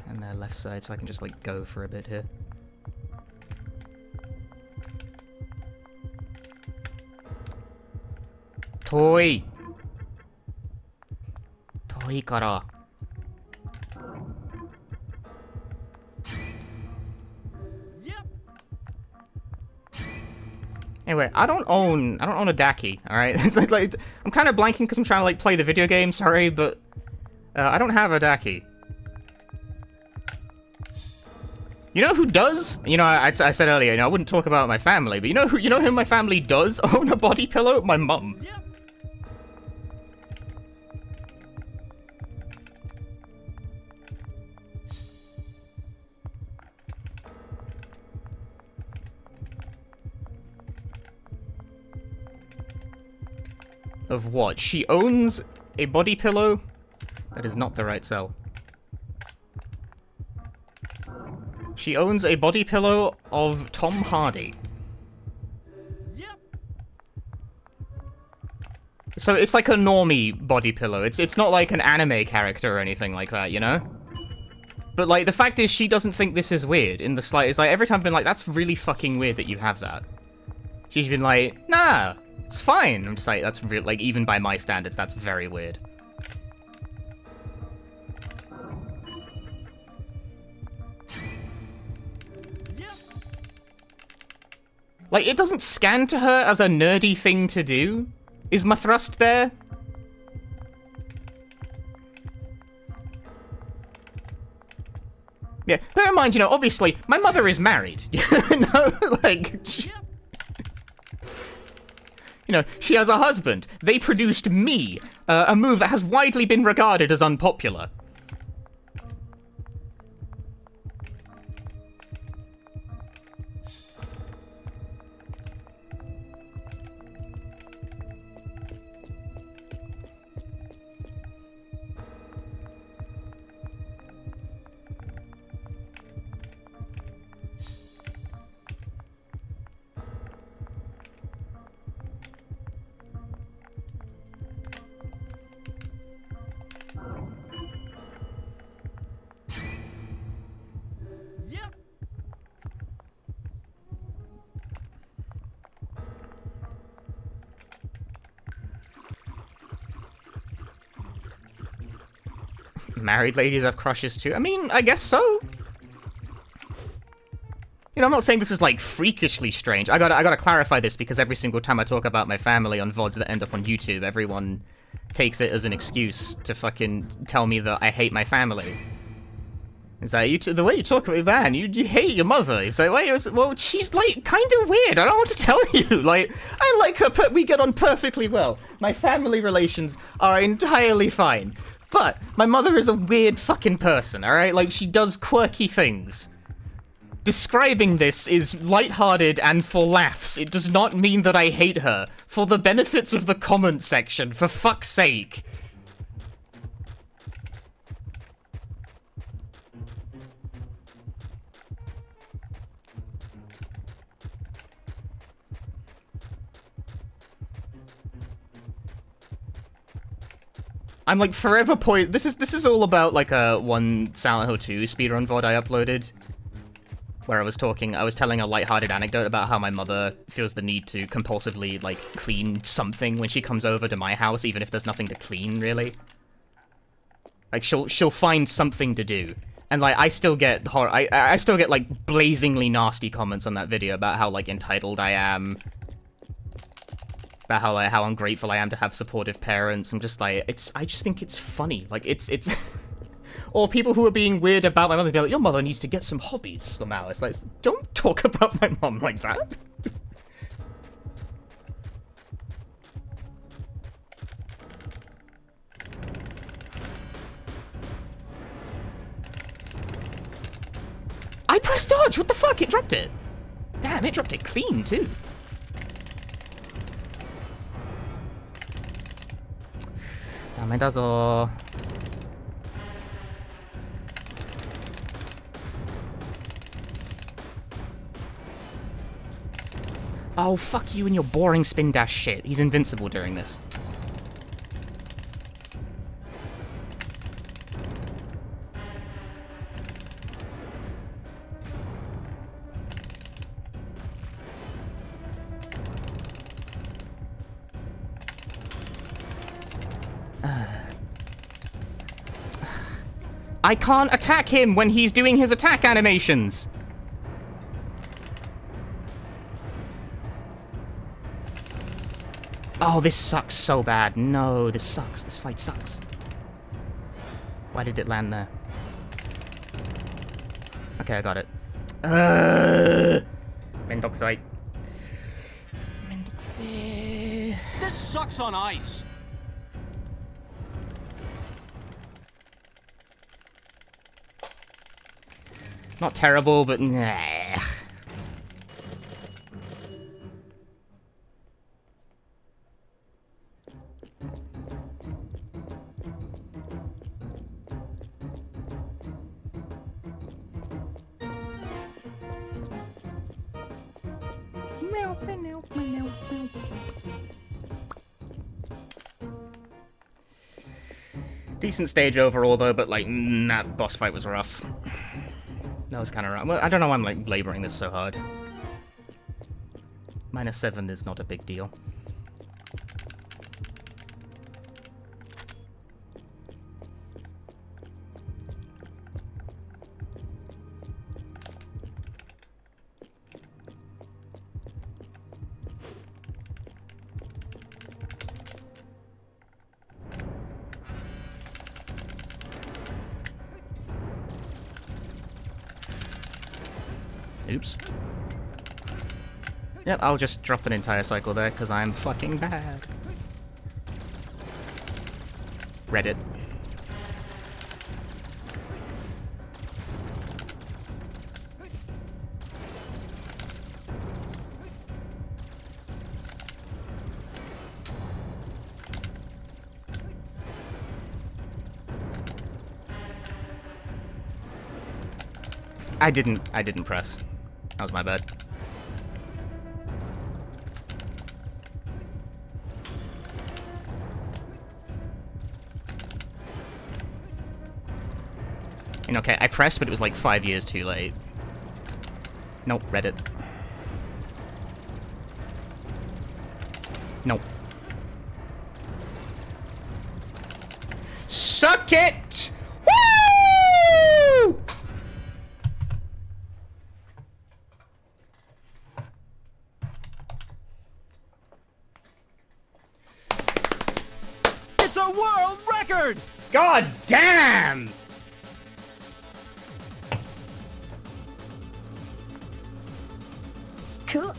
And their left side, so I can just, like, go for a bit here. Toy! Toy kara. Yep. Anyway, I don't own a Daki, alright? It's like, I'm kind of blanking because I'm trying to, like, play the video game, sorry, but I don't have a Daki. You know who does? You know, I said earlier, you know, I wouldn't talk about my family, but you know who my family does own a body pillow? My mum. Yep. Of what? She owns a body pillow? That is not the right cell. She owns a body pillow of Tom Hardy. Yep. So it's like a normie body pillow. It's not like an anime character or anything like that, you know? But like the fact is she doesn't think this is weird in the slightest. Like every time I've been like, that's really fucking weird that you have that. She's been like, nah, it's fine. I'm just like, that's real, like even by my standards, that's very weird. Like, it doesn't scan to her as a nerdy thing to do. Is my thrust there? Yeah, bear in mind, you know, obviously, my mother is married. You know, like... You know, she has a husband. They produced me, a move that has widely been regarded as unpopular. Yep. Married ladies have crushes too. I mean, I guess so. You know, I'm not saying this is, like, freakishly strange. I gotta clarify this because every single time I talk about my family on VODs that end up on YouTube, everyone takes it as an excuse to fucking tell me that I hate my family. It's like, the way you talk about man, you hate your mother. It's like, well, she's, like, kind of weird. I don't know what to tell you. Like, I like her, but we get on perfectly well. My family relations are entirely fine. But my mother is a weird fucking person, alright? Like, she does quirky things. Describing this is lighthearted and for laughs. It does not mean that I hate her. For the benefits of the comment section, for fuck's sake. I'm like forever This is all about like one Silent Hill 2 speedrun VOD I uploaded. Where I was telling a lighthearted anecdote about how my mother feels the need to compulsively, like, clean something when she comes over to my house, even if there's nothing to clean, really. Like, she'll find something to do. And, like, I still get, I still get, like, blazingly nasty comments on that video about how, like, entitled I am. About how ungrateful I am to have supportive parents. I'm just like, I just think it's funny. Like, it's... Or people who are being weird about my mother be like, your mother needs to get some hobbies somehow. It's like, don't talk about my mom like that. I pressed dodge, what the fuck? It dropped it. Damn, it dropped it clean too. Dame da zo. Oh, fuck you and your boring spin dash shit. He's invincible during this. I can't attack him when he's doing his attack animations. Oh, this sucks so bad. No, this sucks. This fight sucks. Why did it land there? Okay, I got it. Mendoxite. Mendoxite. This sucks on ice. Not terrible, but nah. Decent stage overall, though, but, like, that boss fight was rough. That was kind of rough. Well, I don't know why I'm, like, laboring this so hard. -7 is not a big deal. Oops. Yep, I'll just drop an entire cycle there, because I'm fucking bad. Reddit. I didn't press. That was my bad. And okay, I pressed, but it was like 5 years too late. Nope, Reddit. Nope. Suck it! Woo! record! God damn! Cool.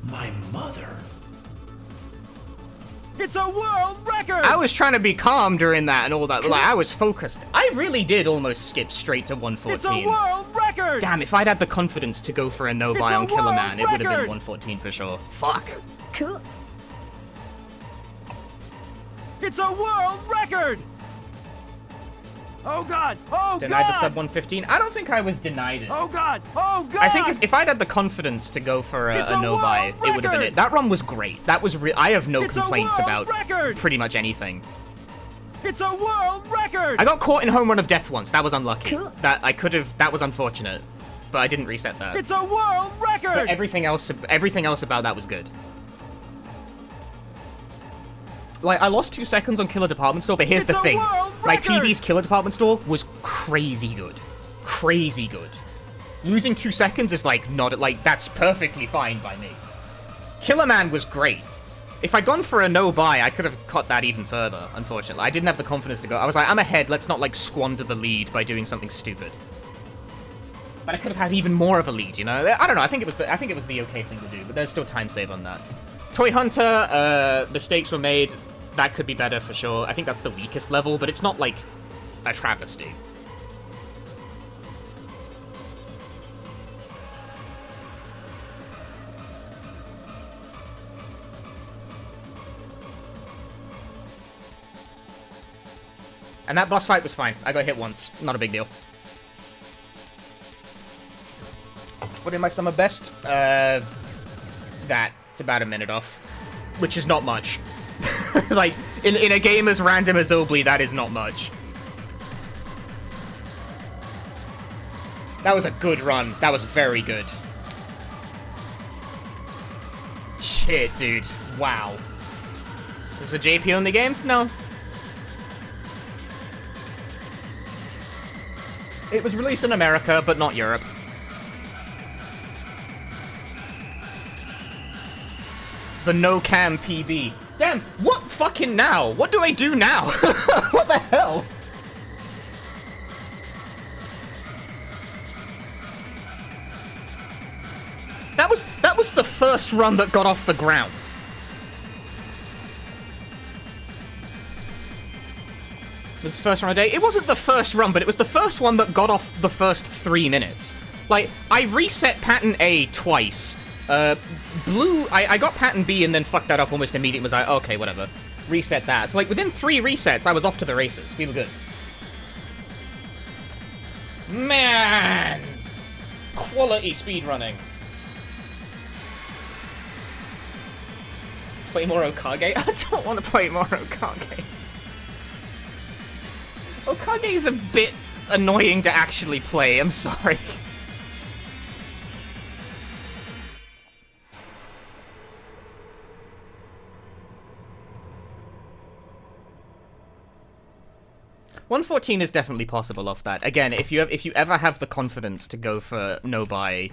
My mother. It's a world record! I was trying to be calm during that and all that. Like, I was focused. I really did almost skip straight to It's a 114. world record! Damn, if I'd had the confidence to go for a no-buy It's a on Killer world Man, it would have been record! 114 for sure. Fuck. Cool. It's a world record! Oh god! Oh Denied god! the sub 115? I don't think I was denied it. Oh god! Oh god! I think if I'd had the confidence to go for It's a a no-buy, world it would have been record! it. That run was great. That was I have no It's a complaints world about record! pretty much anything. It's a world record! I got caught in Home Run of Death once. That was unlucky. Cool. That was unfortunate. But I didn't reset that. It's a world record! But everything else about that was good. Like, I lost 2 seconds on Killer Department Store, but here's It's the a thing. world My record! PB's Killer Department Store was crazy good. Crazy good. Losing 2 seconds is like, not, like, that's perfectly fine by me. Killer Man was great. If I'd gone for a no-buy, I could have cut that even further, unfortunately. I didn't have the confidence to go. I was like, I'm ahead, let's not, like, squander the lead by doing something stupid. But I could have had even more of a lead, you know? I don't know, I think it was the okay thing to do, but there's still time save on that. Toy Hunter, mistakes were made. That could be better for sure. I think that's the weakest level, but it's not, like, a travesty. And that boss fight was fine. I got hit once. Not a big deal. What did my summer best? That. It's about a minute off. Which is not much. Like, in a game as random as Illbleed, that is not much. That was a good run. That was very good. Shit, dude. Wow. Is a JP only game? No. It was released in America, but not Europe. The no-cam PB. Damn, what fucking now? What do I do now? What the hell? That was the first run that got off the ground. It was the first run of the day. It wasn't the first run, but it was the first one that got off the first 3 minutes. Like, I reset pattern A twice. I got pattern B and then fucked that up almost immediately. Was like, okay, whatever. Reset that. So, like, within 3 resets, I was off to the races. We were good. Man! Quality speedrunning. Play more Okage? I don't want to play more Okage. Okage's a bit annoying to actually play, I'm sorry. $114 is definitely possible off that. Again, if you ever have the confidence to go for no-buy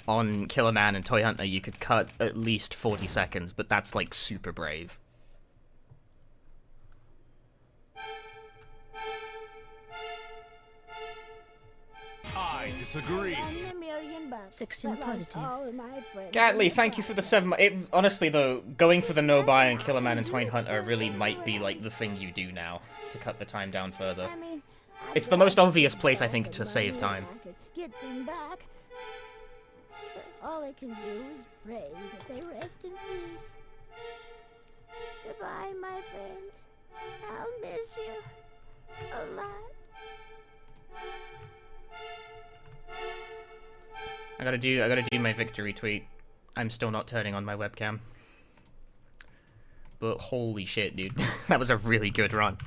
on Killer Man and Toy Hunter, you could cut at least 40 seconds, but that's like super brave. I disagree. 16 positive. Gatley, thank you for the 7 months. Honestly, though, going for the no-buy on Killer Man and Toy Hunter really might be, like, the thing you do now to cut the time down further. It's the most obvious place, I think, to save time. Get them back. All I can do is pray that they rest in peace. Goodbye, my friends. I'll miss you a lot. I gotta do my victory tweet. I'm still not turning on my webcam. But holy shit, dude. That was a really good run.